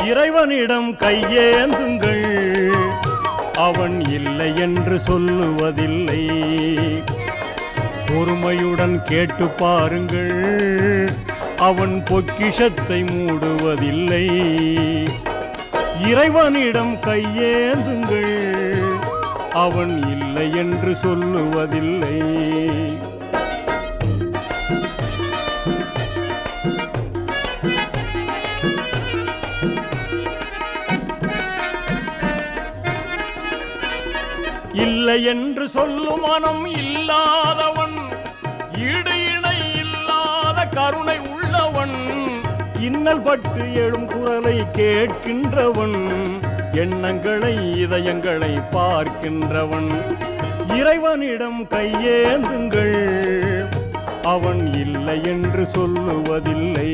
இறைவனிடம் கையேந்துங்கள், அவன் இல்லை என்று சொல்லுவதில்லை. பொறுமையுடன் கேட்டு பாருங்கள், அவன் பொக்கிஷத்தை மூடுவதில்லை. இறைவனிடம் கையேந்துங்கள், அவன் இல்லை என்று சொல்லுவதில்லை. இல்லை என்று சொல்லும் மனம் இல்லாதவன், ஈடு இணை இல்லாத கருணை உள்ளவன், இன்னல் பட்டு எழும் குரலை கேட்கின்றவன், எண்ணங்களை இதயங்களை பார்க்கின்றவன். இறைவனிடம் கையேந்துங்கள், அவன் இல்லை என்று சொல்லுவதில்லை.